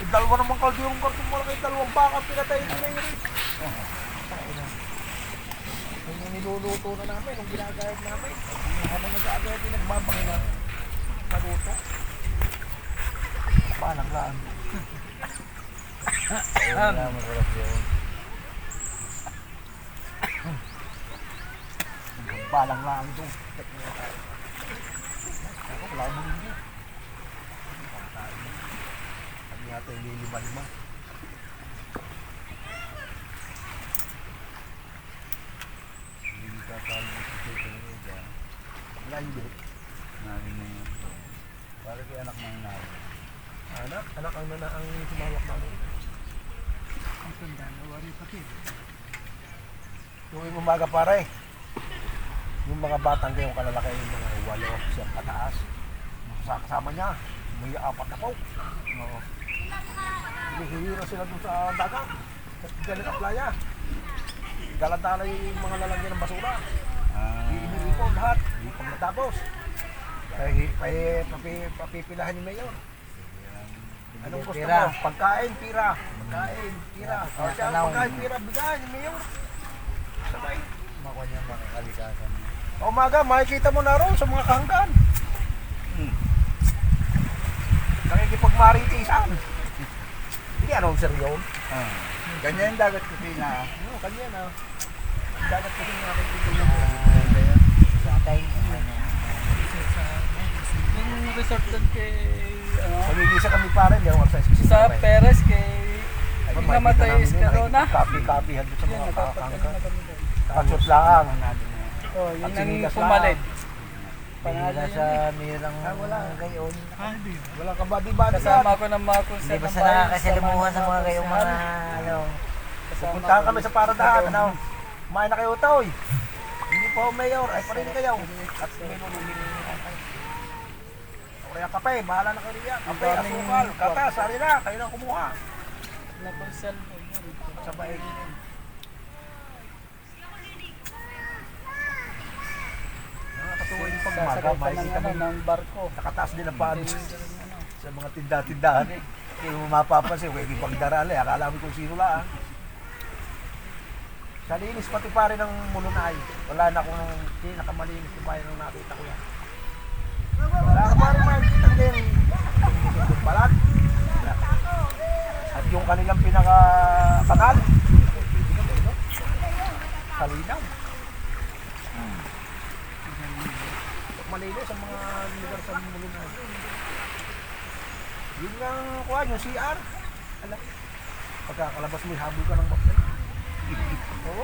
dalawa naman kaldo yung karton mo kay dalawang baka pinatay nila yun. Yung niluluto na namin, yung ginagayad namin. Habang nag-aagayad din nagbabangin na naluto. Palang laan. Masarap yun. Balang laan ito. Wala mo nito. Sabi natin yung lima-lima. Hindi ka talo mo sa sito mo dyan. Wala hindi. Namin na yun. Para kay anak ng namin. Anak ang nanaang sumawak namin. Ang tanda na wari pati. Yung umaga pare, yung mga batang kayong kalalaki, yung mga 8 siyang pataas, kasama niya, may 4 na po. Oo. Hihira sila dun sa dagat, sa galing ang playa. Daladala yung mga lalagyan ng basura. Iinipon lahat, hindi pa matapos. Papipilahan ni Mayor. Anong gusto mo? Pagkain, pira. Pagkain, pira. O siya, pagkain, pira, bigay ni Mayor. Sabay. Makuha niya mga kalikasan. Umaga, makikita mo na ron sa mga kahanggan. Nakikipagmaritisan. Hindi anong seryo. Ganyan yung dagat kusina. Ano, kanya na. Dagat kasi nakikita nyo. Sa atay. Yung resort doon kay Pag-iisa kami pare, hindi ako sa sisi. sa Perez kay namatay Escarona. Copy-copyhan doon sa Yun, mga nagpapatay kahanggan. na kami doon. Katsot lang. Oh, yun At ang sinigas pumalit. Pangalan Pangalan sa yun. mirang wala. gayon. Walang kabadi-badi Kasama ko ng mga kung Hindi basta nakakasalimuhan sa mga gayong mga ano. Punta kami sa paradahan. Ano? Kumain na kayo utaw. Hindi po mayor. Ay pa rin kayo. At may nulungin. Kaya kape, bahala na kayo riyan. Kape, asukal, katas, sari na. Kayo na kumuha. na konsel. Sabay. Nakakatuwa yung pagmaga. Sasakay pa ng, Makikita mo. ng barko. Nakataas din ang paan sa mga tinda-tindahan eh. Hindi mo mapapansin, huwag yung pagdarali. Akala mo kung sino lang. Sa linis pati pa rin ng mulunay. Wala na akong pinakamalinis na bayan nung nakita ko yan. Wala ka pa rin makikita din. Yung balat. At yung kanilang pinaka-kanal. Kalinaw. Malinis ang mga lugar sa mulunay. Yun nga kuha, yung CR. Alam, pagkakalabas mo, habol ka ng bakit. Oo.